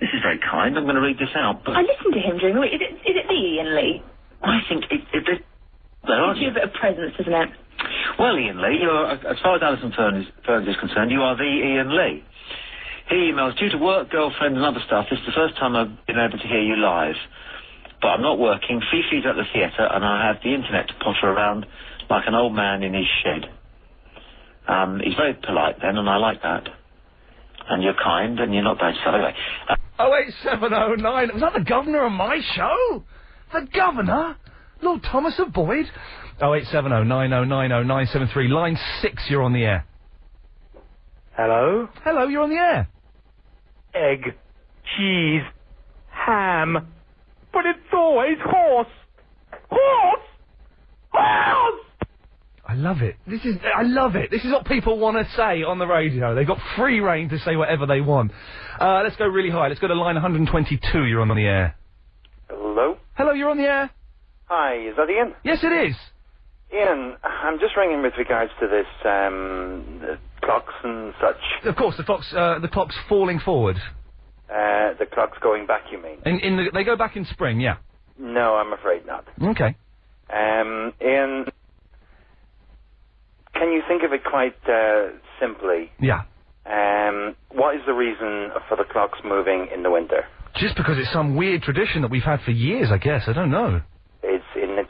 This is very kind. I'm going to read this out. But I listened to him during the week. Is it the Iain Lee? I think there are. Gives you a bit of presence, doesn't it? Well, Iain Lee, as far as Alison Ferns is concerned, you are the Iain Lee. He emails, due to work, girlfriend and other stuff, this is the first time I've been able to hear you live. But I'm not working, Fifi's at the theatre, and I have the internet to potter around like an old man in his shed. He's very polite then, and I like that. And you're kind, and you're not bad. So anyway... 08709... Was that the governor of my show? The governor? Lord Thomas of Boyd? 08709090973. Line 6, you're on the air. Hello? Hello, you're on the air. Egg, cheese, ham. But it's always horse. Horse! Horse! I love it. I love it. This is what people want to say on the radio. They've got free reign to say whatever they want. Let's go really high. Let's go to line 122. You're on the air. Hello? Hello, you're on the air. Hi, is that Iain? Yes, it is. Iain, I'm just ringing with regards to this, the clocks and such. Of course, the clock's falling forward. The clock's going back, you mean? They go back in spring, yeah. No, I'm afraid not. Okay. Iain, can you think of it quite simply? Yeah. What is the reason for the clocks moving in the winter? Just because it's some weird tradition that we've had for years, I guess. I don't know. It's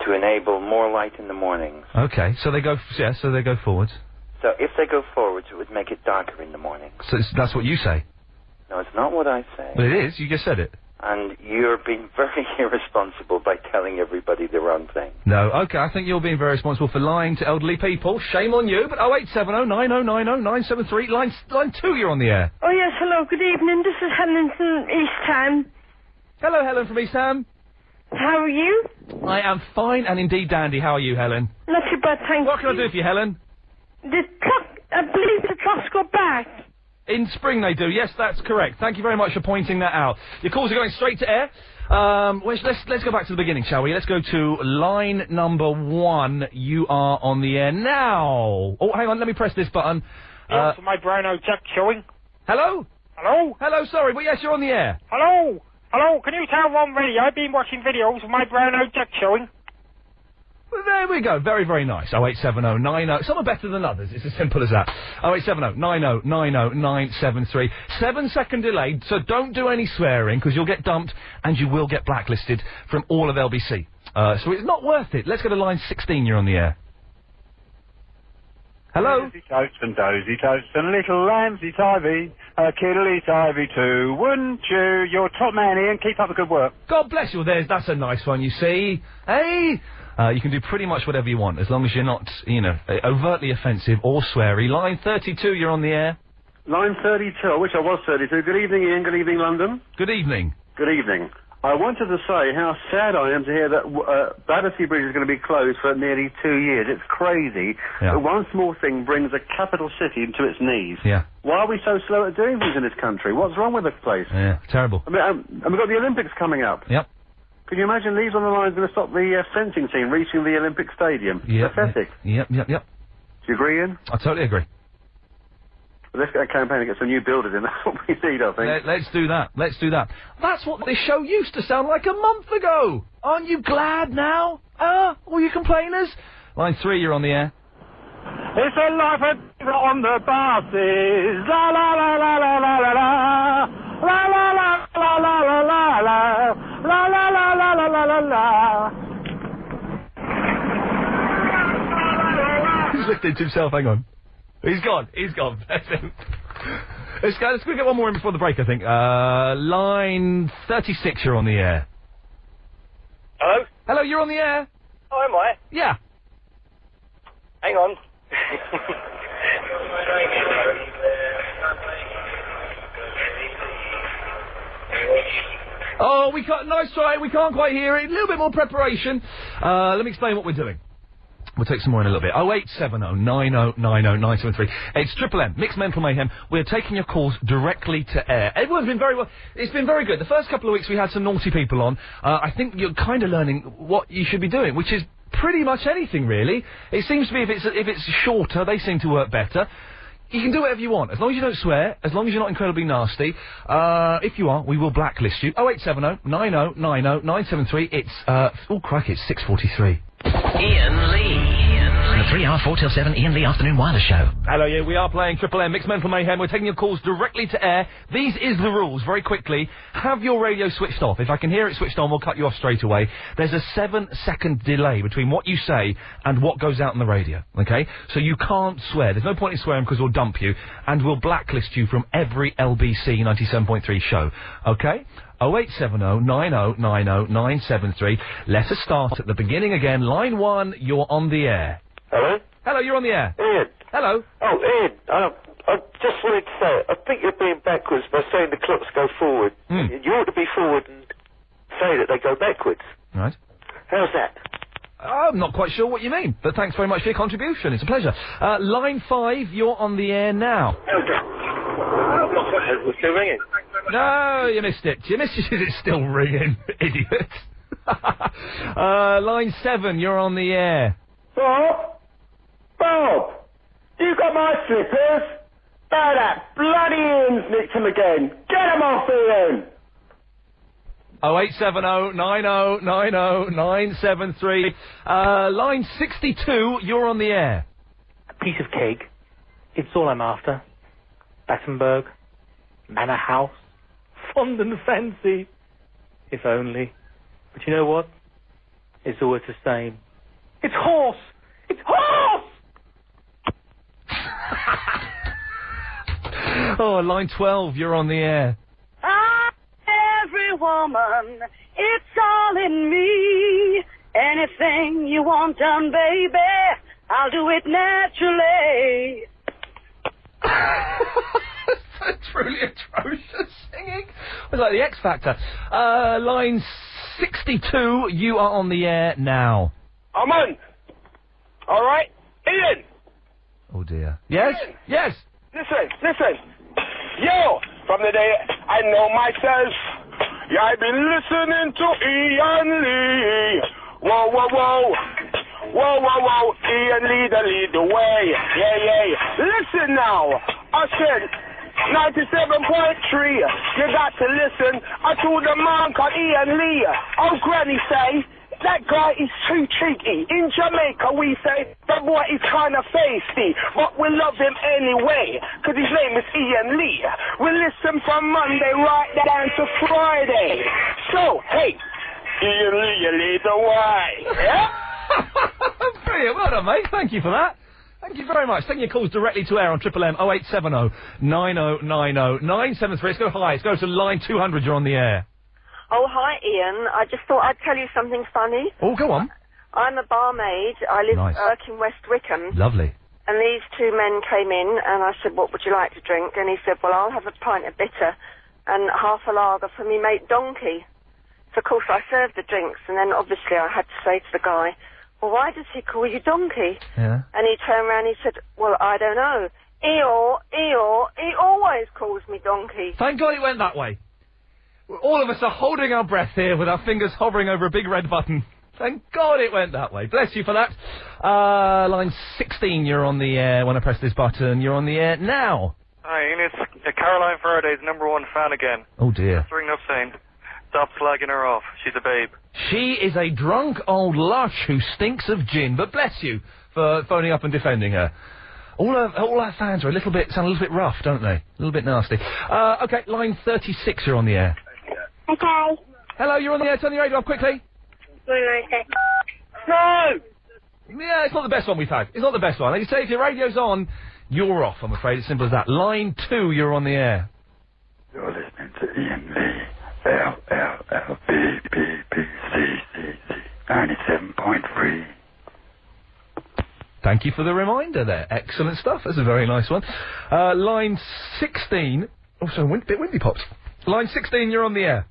to enable more light in the mornings. Okay, so they go forwards. So if they go forwards, it would make it darker in the morning. So that's what you say? No, it's not what I say. Well, it is. You just said it. And you're being very irresponsible by telling everybody the wrong thing. No, okay, I think you're being very responsible for lying to elderly people. Shame on you, but 08709090973, line 2, you're on the air. Oh, yes, hello, good evening. This is Helen from Eastham. Hello, Helen from Eastham. How are you? I am fine and indeed dandy. How are you, Helen? Not too bad, thank you. What can I do for you, Helen? The clock, I believe the clocks go back. In spring they do, yes, that's correct. Thank you very much for pointing that out. Your calls are going straight to air. Let's go back to the beginning, shall we? Let's go to line number 1. You are on the air now. Oh, hang on, let me press this button. Yes, my browno Jack showing. Hello? Hello? Hello, sorry, but yes, you're on the air. Hello? Hello, can you tell Ron Radio I've been watching videos of my browno Jack showing? Well, there we go. Very, very nice. 0870909. Some are better than others. It's as simple as that. 08709090973. 7-second delay, so don't do any swearing, because you'll get dumped and you will get blacklisted from all of LBC. So it's not worth it. Let's go to line 16. You're on the air. Hello? Dozy totes and dozy totes and little lambsy tivy, a kiddly tivy too, wouldn't you? You're top man, Iain. Keep up the good work. God bless you. That's a nice one, you see. Hey? You can do pretty much whatever you want, as long as you're not, overtly offensive or sweary. Line 32, you're on the air. Line 32, I wish I was 32. Good evening, Iain. Good evening, London. Good evening. Good evening. I wanted to say how sad I am to hear that Battersea Bridge is going to be closed for nearly 2 years. It's crazy. Yeah. That one small thing brings a capital city into its knees. Yeah. Why are we so slow at doing things in this country? What's wrong with this place? Yeah, terrible. I mean, and we've got the Olympics coming up. Yep. Can you imagine these on the lines going to stop the fencing team reaching the Olympic Stadium? Yep. Pathetic. Yep. Do you agree, Iain? I totally agree. Well, let's get a campaign to get some new builders in. That's what we need, I think. Let's do that. Let's do that. That's what this show used to sound like a month ago. Aren't you glad now? All you complainers? Line 3, you're on the air. It's a life on the buses. La la la la la la la la. La la la la la la la la. La la la la la la la la. He's listening to himself, hang on. He's gone. Bless him. Let's get one more in before the break, I think. Line 36, you're on the air. Hello? Hello, you're on the air. Oh, am I? Yeah. Hang on. Oh, we can't. Nice try. We can't quite hear it. A little bit more preparation. Let me explain what we're doing. We'll take some more in a little bit. 08709090973. It's Triple M, Mixed Mental Mayhem. We're taking your calls directly to air. Everyone's been very well. It's been very good. The first couple of weeks we had some naughty people on. I think you're kind of learning what you should be doing, which is pretty much anything, really. It seems to be if it's shorter, they seem to work better. You can do whatever you want, as long as you don't swear, as long as you're not incredibly nasty. If you are, we will blacklist you. 0870 90 90 973. It's, oh crikey, it's 6:43. Iain Lee. The 3-hour 4 till 7 Iain Lee Afternoon Wireless Show. Hello, yeah, we are playing Triple M, Mixed Mental Mayhem. We're taking your calls directly to air. These is the rules, very quickly. Have your radio switched off. If I can hear it switched on, we'll cut you off straight away. There's a 7-second delay between what you say and what goes out on the radio, okay? So you can't swear. There's no point in swearing because we'll dump you, and we'll blacklist you from every LBC 97.3 show, okay? 0870 90 90 973. Let us start at the beginning again. Line 1, you're on the air. Hello? Hello, you're on the air. Ian. Hello. Oh, Ian, I just wanted to say, I think you're being backwards by saying the clocks go forward. You ought to be forward and say that they go backwards. Right. How's that? I'm not quite sure what you mean, but thanks very much for your contribution. It's a pleasure. Line 5, you're on the air now. We're still ringing. No, you missed it. You missed it. It's still ringing, idiot. Line 7, you're on the air. Bob, you got my slippers? Oh, that bloody Ian's nicked them again. Get them off, Ian. 0870 90 90 973. Line 62, you're on the air. A piece of cake. It's all I'm after. Battenberg. Manor House. Fond and fancy. If only. But you know what? It's always the same. It's horse! It's horse! Oh, line 12, you're on the air. Every woman, it's all in me. Anything you want done, baby, I'll do it naturally. That's truly atrocious singing. It was like the X Factor. Line 62, you are on the air now. I'm on. All right, Ian. Oh dear. Yes. Ian. Yes. Listen. Yo, from the day I know myself, yeah, I've been listening to Iain Lee. Whoa. Iain Lee, lead the way. Yeah. Listen now. I said 97.3. You got to listen. I told the man called Iain Lee. Oh, Granny say, that guy is too cheeky. In Jamaica, we say, that boy is kind of feisty, but we love him anyway, because his name is Iain Lee. We listen from Monday right down to Friday. So, hey, Iain Lee, you lead the way. Yeah? Brilliant. Well done, mate. Thank you for that. Thank you very much. Taking your calls directly to air on Triple M 0870 90 90 973. Let's go high. Let's go to line 200. You're on the air. Oh, hi, Ian. I just thought I'd tell you something funny. Oh, go on. I'm a barmaid. I live in West Wickham. Lovely. And these two men came in, and I said, what would you like to drink? And he said, well, I'll have a pint of bitter and half a lager for me mate Donkey. So, of course, I served the drinks, and then obviously I had to say to the guy, well, why does he call you Donkey? Yeah. And he turned around and he said, well, I don't know. Eeyore, he always calls me Donkey. Thank God it went that way. All of us are holding our breath here with our fingers hovering over a big red button. Thank God it went that way. Bless you for that. Line 16, you're on the air. When I press this button, you're on the air now. Hi, Ian. It's Caroline Faraday's #1 fan again. Oh, dear. Just ringing up saying, stop slagging her off. She's a babe. She is a drunk old lush who stinks of gin, but bless you for phoning up and defending her. All our fans are sound a little bit rough, don't they? A little bit nasty. Okay, line 36, you're on the air. Okay. Hello, you're on the air. Turn the radio off quickly. No! Yeah, it's not the best one we've had. It's not the best one. Like you say, if your radio's on, you're off, I'm afraid. It's simple as that. Line 2, you're on the air. You're listening to Iain Lee. LLLBBBCCC 97.3. Thank you for the reminder there. Excellent stuff. That's a very nice one. Line 16. Also, a bit windy pops. Line 16, you're on the air.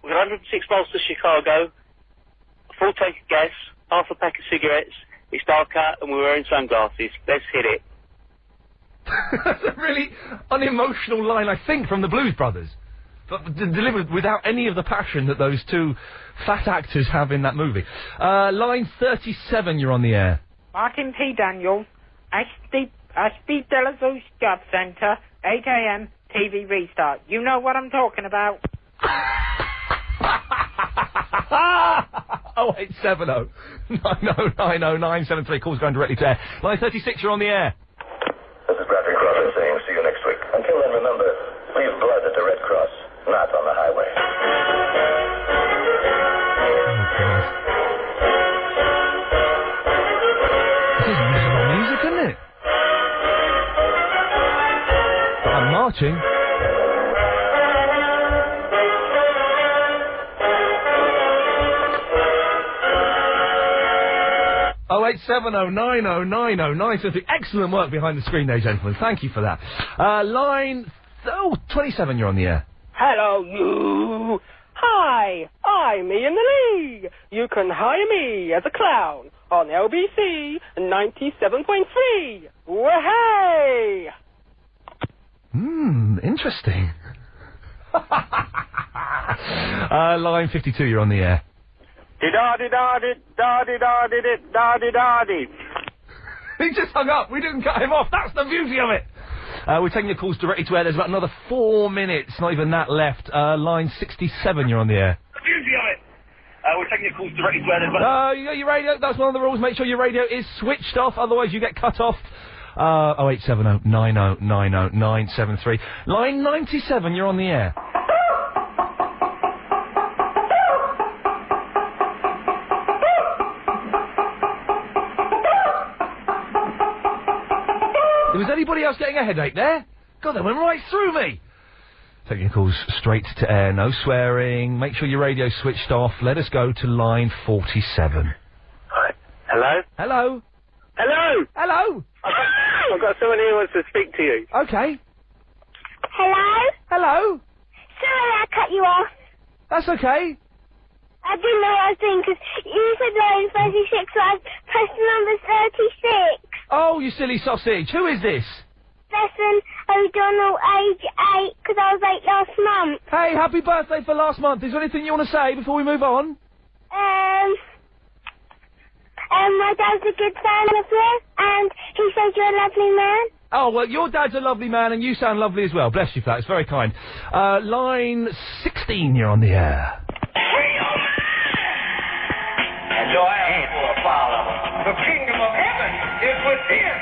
We're 106 miles to Chicago, a full tank of gas, half a pack of cigarettes, it's dark out and we're wearing sunglasses. Let's hit it. That's a really unemotional line, I think, from the Blues Brothers. But delivered without any of the passion that those two fat actors have in that movie. Line 37, you're on the air. Martin P. Daniel, Speed de la Zeus Job Centre, 8 a.m. TV restart. You know what I'm talking about. 0870 9090973. Calls going directly to air. Line 36, you're on the air. This is Bradley Crawford saying see you next week. Until then, remember, leave blood at the Red Cross, not on the highway. This is miserable music, isn't it? But I'm marching. Oh, 0870 Excellent work behind the screen there, gentlemen. Thank you for that. Line 27, you're on the air. Hello, you. Hi, I'm Iain Lee. You can hire me as a clown on LBC 97.3. Wahey! Interesting. Line 52, you're on the air. Di-da-di-da-di-da-di-da-di-da-di-da-di. He just hung up. We didn't cut him off. That's the beauty of it. We're taking your calls directly to air. There's about another 4 minutes, not even that left. Line 67, you're on the air. The beauty of it. We're taking your calls directly to air. There's about... You got your radio. That's one of the rules. Make sure your radio is switched off, otherwise you get cut off. 0870 9090973. Line 97, you're on the air. Was anybody else getting a headache there? God, they went right through me. Taking your calls straight to air, no swearing. Make sure your radio's switched off. Let us go to line 47. Hi. Hello? Hello? Hello? Hello? I've got someone here who wants to speak to you. Okay. Hello? Hello? Sorry I cut you off. That's okay. I didn't know what I was doing because you said line 36, so I pressed number 36. Oh, you silly sausage. Who is this? Lesson O'Donnell, age 8, because I was 8 last month. Hey, happy birthday for last month. Is there anything you want to say before we move on? My dad's a good fan of you, and he says you're a lovely man. Oh, well, your dad's a lovely man, and you sound lovely as well. Bless you for that. It's very kind. Line 16, you're on the air. And your ass for a follower. The kingdom of heaven is within.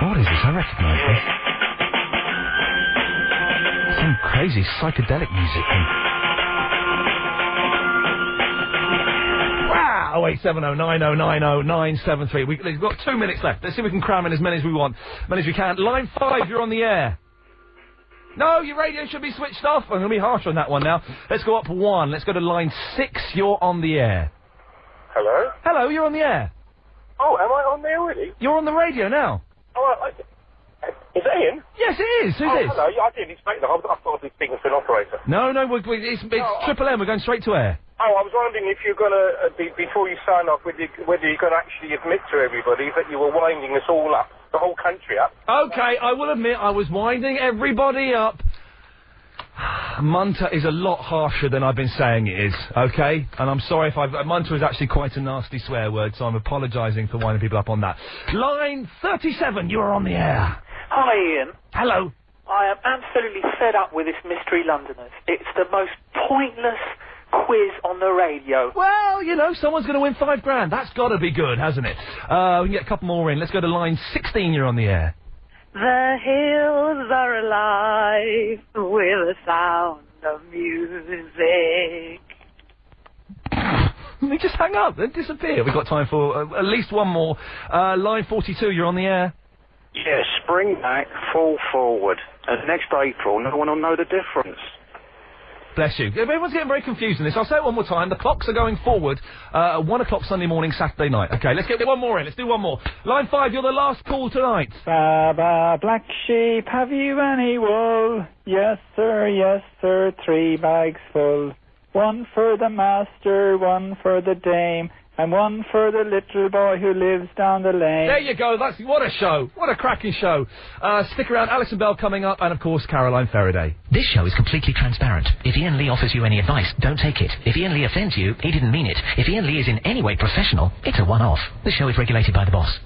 What is this? I recognise this. Some crazy psychedelic music. Wow! 0870 We've got 2 minutes left. Let's see if we can cram in as many as we want. As many as we can. Line 5, you're on the air. No, your radio should be switched off. I'm going to be harsh on that one now. Let's go up 1. Let's go to line 6. You're on the air. Hello? Hello, you're on the air. Oh, am I on there already? You're on the radio now. Oh, is that Iain? Yes, it is. Who's this? Hello. I didn't expect that. I thought I was speaking to an operator. No, it's Triple M. We're going straight to air. Oh, I was wondering if you're going to, before you sign off, whether you're going to actually admit to everybody that you were winding us all up, the whole country up. Okay, I will admit I was winding everybody up. Munter is a lot harsher than I've been saying it is, okay? And I'm sorry if Munter is actually quite a nasty swear word, so I'm apologising for winding people up on that. Line 37, you are on the air. Hi, Iain. Hello. I am absolutely fed up with this Mystery Londoners. It's the most pointless quiz on the radio. Well, you know, someone's going to win $5,000. That's got to be good, hasn't it? We can get a couple more in. Let's go to line 16, you're on the air. The hills are alive with the sound of music. We just hang up and disappear. We've got time for at least one more. Line 42, you're on the air. Yeah, spring back, fall forward. And next April, no one will know the difference. Bless you. Everyone's getting very confused in this. I'll say it one more time. The clocks are going forward at 1 o'clock Sunday morning, Saturday night. Okay, let's get one more in. Let's do one more. Line 5, you're the last call tonight. Baba, black sheep, have you any wool? Yes, sir, 3 bags full. 1 for the master, 1 for the dame, and 1 for the little boy who lives down the lane. There you go. What a show. What a cracking show. Stick around. Alison Bell coming up, and of course Caroline Faraday. This show is completely transparent. If Iain Lee offers you any advice, don't take it. If Iain Lee offends you, he didn't mean it. If Iain Lee is in any way professional, it's a one-off. The show is regulated by the boss.